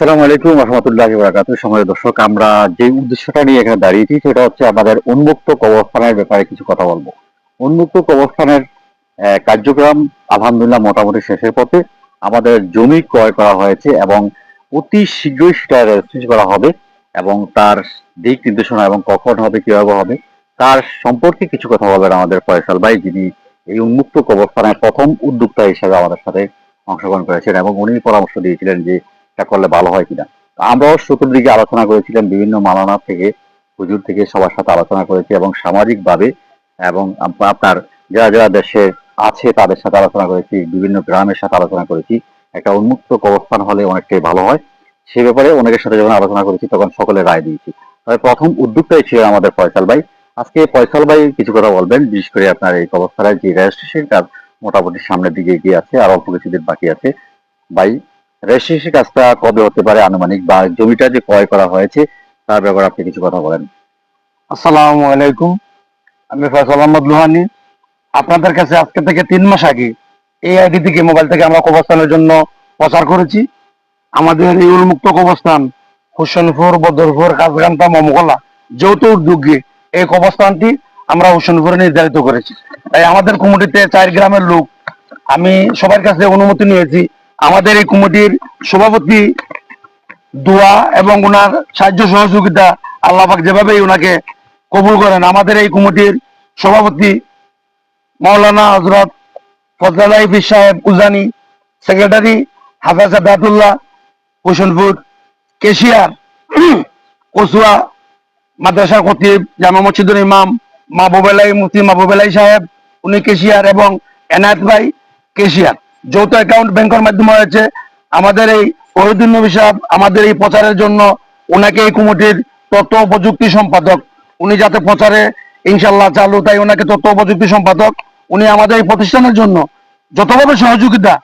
আসসালামু আলাইকুম রহমতুল্লাহি ওয়া বারাকাতুহু। সম্মানিত দর্শক, আমরা যে উদ্দেশ্যটা নিয়ে এখানে দাঁড়িয়েছি সেটা হচ্ছে আমাদের উন্মুক্ত কবরস্থানের ব্যাপারে কিছু কথা বলবো। উন্মুক্ত কবরস্থানের কার্যক্রম আলহামদুলিল্লাহ মোটামুটি শেষের পথে। আমাদের জমি ক্রয় করা হয়েছে এবং অতি শীঘ্রই সেটা রেজিস্ট্রি করা হবে এবং তার দিক নির্দেশনা এবং কখন হবে কিভাবে হবে তার সম্পর্কে কিছু কথা বলবেন আমাদের ফয়সাল ভাই, যিনি এই উন্মুক্ত কবরস্থানের প্রথম উদ্যোক্তা হিসেবে আমাদের সাথে অংশগ্রহণ করেছেন এবং উনি পরামর্শ দিয়েছিলেন যে এটা করলে ভালো হয় কিনা। আমরাও চতুর্দিকে আলোচনা করেছিলাম, বিভিন্ন মালানা থেকে হুজুর থেকে সবার সাথে আলোচনা করেছি এবং সামাজিকভাবে এবং আপনার যারা যারা দেশে আছে তাদের সাথে আলোচনা করেছি, বিভিন্ন গ্রামের সাথে আলোচনা করেছি। একটা উন্মুক্ত কবরস্থান হলে অনেকটাই ভালো হয়, সে ব্যাপারে অনেকের সাথে যখন আলোচনা করেছি তখন সকলে রায় দিয়েছি। তবে প্রথম উদ্যোগটাই ছিল আমাদের ফয়সাল ভাই। আজকে ফয়সাল ভাই কিছু কথা বলবেন, বিশেষ করে আপনার এই কবরস্থানের যে রেজিস্ট্রেশন কাজ মোটামুটি সামনের দিকে এগিয়ে আছে, আর অল্প কিছুদিন বাকি আছে। ভাই, রেজিস্ট্রেশন কাজটা কবে হতে পারে আনুমানিক, বা জমিটা যে ক্রয় করা হয়েছে তার ব্যাপারে আপনি কিছু কথা বলেন। আসসালামু আলাইকুম। আমি ফয়সাল আহমদ লুহানি। আপনাদের কাছে আজকে থেকে 3 মাস আগে এই আইডি থেকে মোবাইল থেকে আমরা কবরস্থানের জন্য প্রচার করেছি। আমাদের এই উন্মুক্ত কবরস্থান হোসেনপুর, বদরপুর, কাজগান্তা, মমগোলা যৌথ উদ্যোগে এই কবরস্থানটি আমরা হোসেনপুরে নির্ধারিত করেছি। তাই আমাদের কমিটিতে 4 গ্রামের লোক, আমি সবার কাছে অনুমতি নিয়েছি। আমাদের এই কমিটির সভাপতি দোয়া এবং ওনার সাহায্য সহযোগিতা আল্লাহ পাক যেভাবেই ওনাকে কবুল করেন। আমাদের এই কমিটির সভাপতি মাওলানা হজরত ফজলাল পীর সাহেব উজানি, সেক্রেটারি হাফেজ দাতুল্লাহ হোসেনপুর, কেশিয়ার কচুয়া মাদ্রাসা খতিব, জামা মসজিদুল ইমাম মাহবুবেলাই, মুফতি মাহবুবেলাই সাহেব, উনি কেশিয়ার, এবং এনায়েত ভাই কেশিয়ার। যৌথ অ্যাকাউন্ট ব্যাংকের মাধ্যমে হয়েছে। আমাদের এই ওহিদুল নবী সাহেব আমাদের এই প্রচারের জন্য ওনাকে এই কমিটির তথ্য ও প্রযুক্তি সম্পাদক, উনি যাতে প্রচারে ইনশাল্লাহ চালু, তাই ওনাকে তথ্য ও প্রযুক্তি সম্পাদক। উনি আমাদের এই প্রতিষ্ঠানের জন্য যতভাবে সহযোগিতা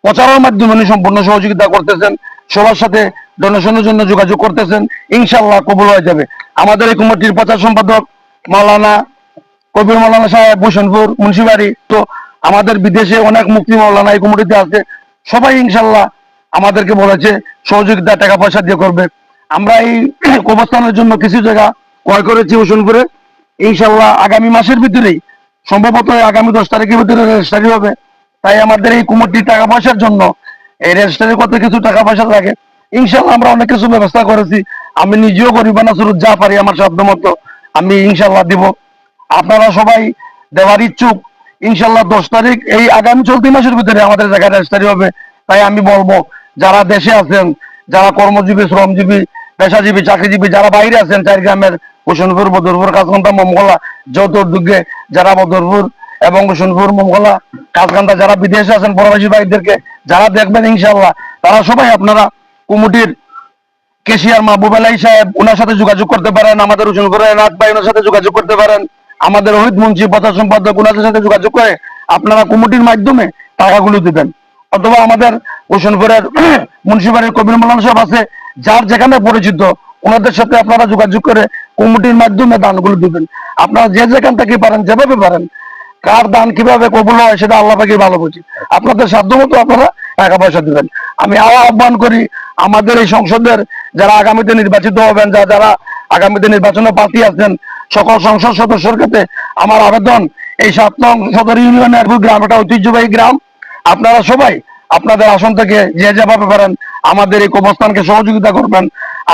প্রচারের মাধ্যমে উনি সম্পূর্ণ সহযোগিতা করতেছেন, সবার সাথে ডোনেশনের জন্য যোগাযোগ করতেছেন। ইনশাল্লাহ কবুল হয়ে যাবে। আমাদের এই কমিটির প্রচার সম্পাদক মাওলানা কবির মাওলানা সাহেব হোসেনপুর মুন্সিবাড়ি। তো আমাদের বিদেশে অনেক মুফতি মাওলানা এই কমিটিতে আছে। সবাই ইনশাল্লাহ আমাদেরকে বলেছে সহযোগিতা টাকা পয়সা দিয়ে করবে। আমরা এই কবরস্থানের জন্য কিছু জায়গা ক্রয় করেছি হোসেনপুরে। ইনশাল্লাহ আগামী মাসের ভিতরেই, সম্ভবত আগামী 10 তারিখের ভিতরে রেজিস্ট্রারি হবে। তাই আমাদের এই কমিটির টাকা পয়সার জন্য, এই রেজিস্ট্রারি করতে কিছু টাকা পয়সা লাগে। ইনশাল্লাহ আমরা অনেক কিছু ব্যবস্থা করেছি। আমি নিজেও গরিবানা শুরু যা পারি আমার সাধ্য মতো আমি ইনশাল্লাহ দিব। আপনারা সবাই দেওয়ার ইচ্ছুক। ইনশাল্লাহ 10 তারিখ এই আগামী চলতি মাসের ভিতরে আমাদের জায়গায় রেজিস্ট্রারি হবে। তাই আমি বলবো, যারা দেশে আছেন, যারা কর্মজীবী, শ্রমজীবী, পেশাজীবী, চাকরিজীবী, যারা বাইরে আছেন, 4 গ্রামের হোসেনপুর, বদরপুর, কাজকান্তা, মমগোলা যৌথ উদ্যোগে, যারা বদরপুর এবং হোসেনপুর, মমগোলা, কাজকান্তা, যারা বিদেশে আছেন প্রবাসী ভাইদেরকে যারা দেখবেন, ইনশাল্লাহ তারা সবাই আপনারা কমিটির কেশিয়ার মাহবুব আলাই সাহেব ওনার সাথে যোগাযোগ করতে পারেন। আমাদের হোসেনপুরের রাত ভাই ওনার সাথে যোগাযোগ করতে পারেন। আমাদের ওহিদ মুন্সি প্রচার সম্পাদক ওনাদের সাথে যোগাযোগ করে আপনারা কমিটির মাধ্যমে টাকাগুলো দিবেন। অথবা আমাদের হোসেনপুরের মুন্সিবাড়ির কবির মোল্লান সাহেব আছে, যার যেখানে পরিচিত, ওনাদের সাথে আপনারা যোগাযোগ করে কমিটির মাধ্যমে দানগুলো দিবেন। আপনারা যে যেখান থেকে পারেন, যেভাবে পারেন, কার দান কিভাবে কবুল হয় সেটা আল্লাহ পাকে ভালো বুঝি। আপনাদের সাধ্য মতো আপনারা টাকা পয়সা দিবেন। আমি আহ্বান করি আমাদের এই সংসদের যারা আগামীতে নির্বাচিত হবেন, যারা আগামীতে নির্বাচনে প্রার্থী আছেন, সকল সংসদ সদস্যের কাছে আমার আবেদন, এই 7 নং সদর ইউনিয়নের গ্রাম, এটা ঐতিহ্যবাহী গ্রাম, আপনারা সবাই আপনাদের আসন থেকে যে যেভাবে পারেন আমাদের এই কবরস্থানকে সহযোগিতা করবেন।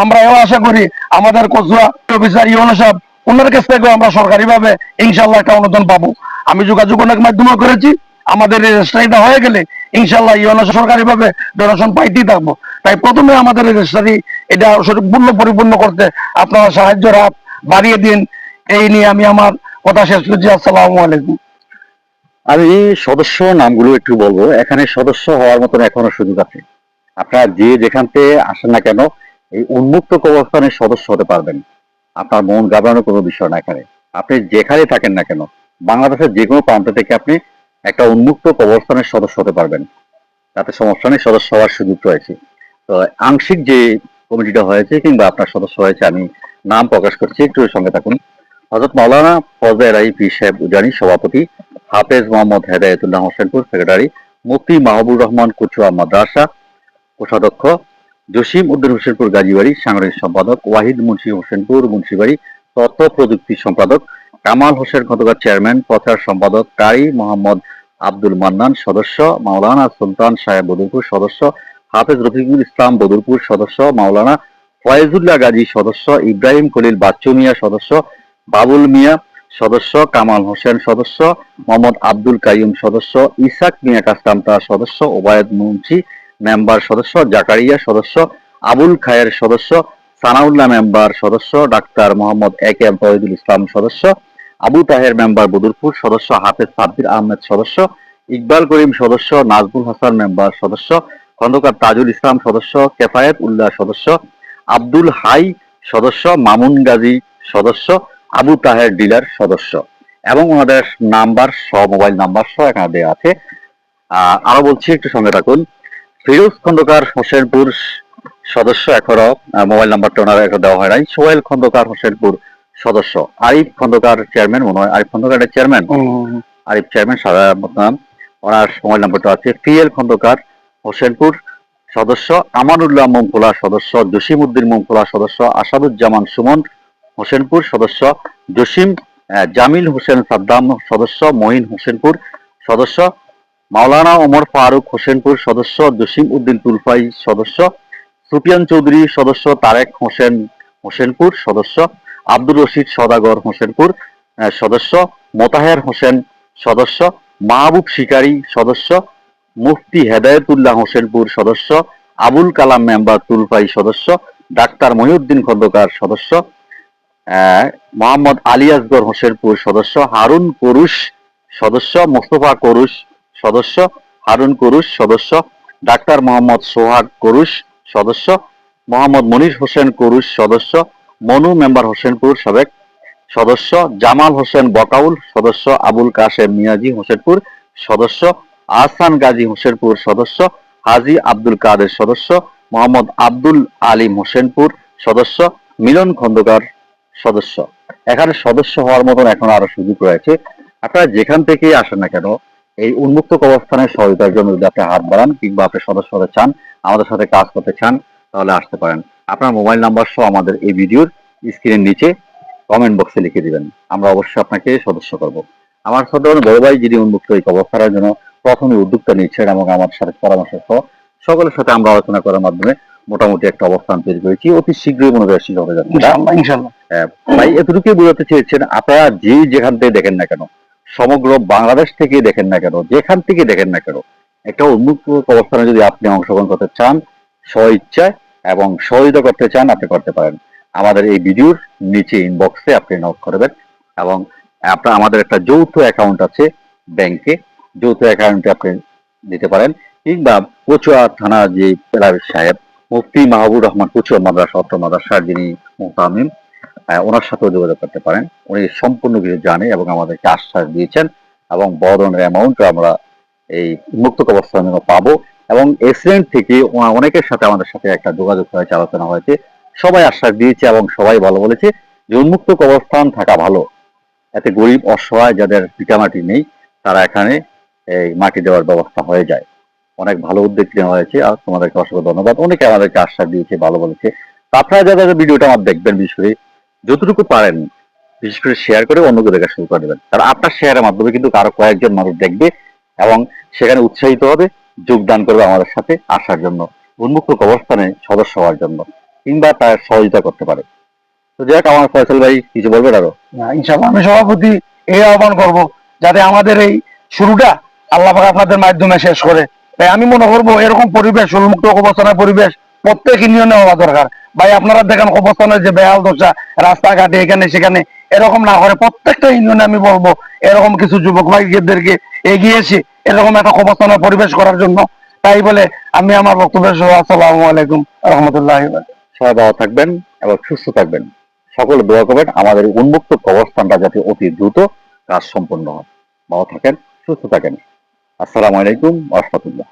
আমরা এও আশা করি আমাদের কচুয়া অফিসার ইউনো সাহেব, ওনার কাছ থেকেও আমরা সরকারিভাবে ইনশাল্লাহ একটা অনুদান পাবো। আমি যোগাযোগ অনেক মাধ্যমে করেছি। আমাদের এই রেজিস্ট্রারিটা হয়ে গেলে ইনশাল্লাহ ইউনো সরকারিভাবে ডোনেশন পাইতেই থাকবো। তাই প্রথমে আমাদের এই রেজিস্ট্রারি এটা সম্পূর্ণ পরিপূর্ণ করতে আপনারা সাহায্যের হাত বাড়িয়ে দিন। এই নিয়ে আমি আমার কথা শেষ করছি। আসসালামু আলাইকুম। আমি সদস্য নামগুলো একটু বলবো। এখানে সদস্য হওয়ার মতন এখনো সুযোগ আছে। আপনারা যে যেখান থেকে আসেন না কেন এই উন্মুক্ত কবরস্থানের সদস্য হতে পারবেন। আপনার মন ঘাবড়ানোর কোনো বিষয় না। এখানে আপনি যেখানে থাকেন না কেন, বাংলাদেশের যে কোনো প্রান্ত থেকে আপনি একটা উন্মুক্ত কবরস্থানের সদস্য হতে পারবেন। তাতে সমস্যা নেই, সদস্য হওয়ার সুযোগ রয়েছে। তো আংশিক যে কমিটিটা হয়েছে কিংবা আপনার সদস্য হয়েছে, আমি নাম প্রকাশ করছি, একটু সঙ্গে থাকুন। হযরত মাওলানা ফজলে পীর সাহেব উজানি সভাপতি, হাফেজ মোহাম্মদ হেদায়েতুল্লাহ হোসেনপুর সেক্রেটারি, মুফতি মাহবুবুর রহমান কচুয়া মাদ্রাসা কোষাধ্যক্ষ, জসিম উদ্দিন হোসেনপুর গাজীবাড়ি সাংগঠনিক সম্পাদক, ওয়াহিদ মুন্সি হোসেনপুর মুন্সিবাড়ি তথ্য প্রযুক্তি সম্পাদক, কামাল হোসেন খন্দকার চেয়ারম্যান, প্রচার সম্পাদক, কারি মোহাম্মদ আব্দুল মান্নান সদস্য, মাওলানা সুলতান সাহেব বদরপুর সদস্য, হাফেজ রফিকুল ইসলাম বদরপুর সদস্য, মাওলানা ফয়েজুল্লাহ গাজী সদস্য, ইব্রাহিম খলিল বাচ্চু মিয়া সদস্য, বাবুল মিয়া সদস্য, কামাল হোসেন সদস্য, মোহাম্মদ আব্দুল কাইয়ুম সদস্য, ইসাক মিয়া কাস্তামতা সদস্য, ওবায়দ মুন্সি মেম্বার সদস্য, জাকারিয়া সদস্য, আবুল খায়ের সদস্য, সানাউল্লাহ মেম্বার সদস্য, ডাক্তার মোহাম্মদ এ কে এম তহিদুল ইসলাম সদস্য, আবু তাহের মেম্বার বদরপুর সদস্য, হাফেজ সাব্বির আহমেদ সদস্য, ইকবাল করিম সদস্য, নাজমুল হাসান মেম্বার সদস্য, খন্দকার তাজুল ইসলাম সদস্য, কেফায়েত উল্লাহ সদস্য, আব্দুল হাই সদস্য, মামুন গাজী সদস্য, আবু তাহের ডিলার সদস্য এবং ওনাদের নাম্বার সহ মোবাইল নাম্বার সহ এখানে দেওয়া আছে। আরো বলছি, একটু সঙ্গে থাকুন। ফিরোজ খন্দকার হোসেনপুর সদস্য, এখনো মোবাইল নাম্বারটা ওনার একটা দেওয়া হয় নাই। সোহেল খন্দকার হোসেনপুর সদস্য, আরিফ খন্দকার চেয়ারম্যান, মনে হয় আরিফ খন্দকার চেয়ারম্যান, আরিফ চেয়ারম্যান নাম, ওনার মোবাইল নাম্বারটা আছে। ফিএল খন্দকার হোসেনপুর সদস্য, আমানুল্লাহ মোংখোলা সদস্য, জসিম উদ্দিন মোংখোলা সদস্য, আসাদুজ্জামান সুমন হোসেনপুর সদস্য, জসিম জামিল হোসেন সাদ্দাম সদস্য, মঈন হোসেনপুর সদস্য, মাওলানা ওমর ফারুক হোসেনপুর সদস্য, জসিম উদ্দিন তুলফাই সদস্য, সুফিয়ান চৌধুরী সদস্য, তারেক হোসেন হোসেনপুর সদস্য, আব্দুর রশিদ সদাগর হোসেনপুর সদস্য, মোতাহের হোসেন সদস্য, মাহবুব শিকারী সদস্য, মুফতি হেদায়েতুল্লাহ হোসেনপুর সদস্য, আবুল কালাম মেম্বার তুলফাই সদস্য, ডাক্তার মহিউদ্দিন খন্দকার সদস্য, মোহাম্মদ আলী আসগর হোসেনপুর সদস্য, হারুন কুরুশ সদস্য, মোস্তফা কুরুশ সদস্য, হারুন কুরুশ সদস্য, ডাক্তার মোহাম্মদ সোহাগ কুরুশ সদস্য, মোহাম্মদ মনির হোসেন কুরুশ সদস্য, মনু মেম্বার হোসেনপুর সাবেক সদস্য, জামাল হোসেন বকাউল সদস্য, আবুল কাশেম মিয়াজি হোসেনপুর সদস্য, আহসান গাজী হোসেনপুর সদস্য, হাজী আব্দুল কাদের সদস্য, মোহাম্মদ আব্দুল আলিম হোসেনপুর সদস্য, মিলন খন্দকার সদস্য। এখানে সদস্য হওয়ার মতন এখন আরো সুযোগ রয়েছে। আপনারা যেখান থেকেই আসেন না কেন, এই উন্মুক্ত কবরস্থানের সহায়তার জন্য যদি আপনি হাত বাড়ান কিংবা আপনি সদস্য হতে চান, আমাদের সাথে কাজ করতে চান, তাহলে আসতে পারেন। আপনার মোবাইল নাম্বার সহ আমাদের এই ভিডিওর স্ক্রিনের নিচে কমেন্ট বক্সে লিখে দিবেন, আমরা অবশ্যই আপনাকে সদস্য করব। আমার ছোট বড় ভাই যিনি উন্মুক্ত এই কবরস্থানের জন্য প্রথমে উদ্যোগটা নিচ্ছেন এবং আমার সাথে পরামর্শ সহ সকলের সাথে আমরা আলোচনা করার মাধ্যমে মোটামুটি একটা অবস্থান তৈরি করেছি। অতি শীঘ্রই মনে হয় শুরু হবে যাচ্ছে। ইনশাআল্লাহ। ভাই এতটুকুই বোঝাতে চেয়েছেন, আপনারা যেখান থেকে দেখেন না কেন, সমগ্র বাংলাদেশ থেকে দেখেন না কেন, যেখান থেকে দেখেন না কেন, একটা উন্মুক্ত অবস্থানে যদি আপনি অংশগ্রহণ করতে চান স্ব ইচ্ছায় এবং সহযোগিতা করতে চান, আপনি করতে পারেন। আমাদের এই ভিডিওর নিচে ইনবক্সে আপনি নোট করবেন এবং আপনার আমাদের একটা যৌথ অ্যাকাউন্ট আছে ব্যাংকে, যৌথ অ্যাকাউন্টে আপনি দিতে পারেন। কিংবা কচুয়া থানা যে পেলার সাহেব মুফতি মাহবুব রহমান কচুয়া মাদ্রাসা অত্র মাদ্রাসার যিনি মুহতামিম, ওনার সাথেও যোগাযোগ করতে পারেন। উনি সম্পূর্ণ কিছু জানে এবং আমাদেরকে আশ্বাস দিয়েছেন এবং বড় ধরনের অ্যামাউন্ট আমরা এই মুক্ত কবরস্থান পাবো। এবং এক্সিডেন্ট থেকে অনেকের সাথে আমাদের সাথে একটা যোগাযোগ হয়েছে, আলোচনা হয়েছে, সবাই আশ্বাস দিয়েছে এবং সবাই ভালো বলেছে যে উন্মুক্ত কবরস্থান থাকা ভালো। এতে গরিব অসহায় যাদের ভিটামাটি নেই তারা এখানে এই মাটি দেওয়ার ব্যবস্থা হয়ে যায়। অনেক ভালো উদ্যোগ নেওয়া হয়েছে আর তোমাদেরকে অসংখ্য ধন্যবাদ। অনেকে আমাদেরকে আশ্বাস দিয়েছে, ভালো বলেছে। তো আপনারা যারা ভিডিওটা আমার দেখবেন, বিশেষ করে যতটুকু পারেন বিশেষ করে শেয়ার করে অন্যকে দেখা শুরু করে দেবেন। কারণ আপনার শেয়ারের মাধ্যমে কিন্তু আরো কয়েকজন মানুষ দেখবে এবং সেখানে উৎসাহিত হবে, যোগদান করবে আমাদের সাথে আসার জন্য, উন্মুক্ত কবরস্থানে সদস্য হওয়ার জন্য, কিংবা তার সহযোগিতা করতে পারে। তো যাক, আমার ফয়সাল ভাই কিছু বলবেন আরো? ইনশাআল্লাহ আমি সভাপতি এই আহ্বান করব যাতে আমাদের এই শুরুটা আল্লাহ পাক আপনাদের মাধ্যমে শেষ করে। তাই আমি মনে করবো এরকম পরিবেশ, উন্মুক্ত অবস্থানের পরিবেশ প্রত্যেক ইউনিয়নে হওয়া দরকার। ভাই আপনারা দেখেন অবস্থানের যে বেহাল দশা, রাস্তাঘাটে এখানে সেখানে এরকম না করে প্রত্যেকটা ইউনিয়নে আমি বলবো এরকম কিছু যুবক ভাইদেরকে এগিয়ে এসে এরকম একটা অবস্থানের পরিবেশ করার জন্য। তাই বলে আমি আমার বক্তব্য আসসালামু আলাইকুম রহমতুল্লাহ। সবাই ভালো থাকবেন এবং সুস্থ থাকবেন। সকলে দোয়া করবেন আমাদের উন্মুক্ত কবরস্থানটা যাতে অতি দ্রুত কাজ সম্পন্ন হয়। ভালো থাকেন, সুস্থ থাকেন। আসসালামু আলাইকুম ওয়া রাহমাতুল্লাহ।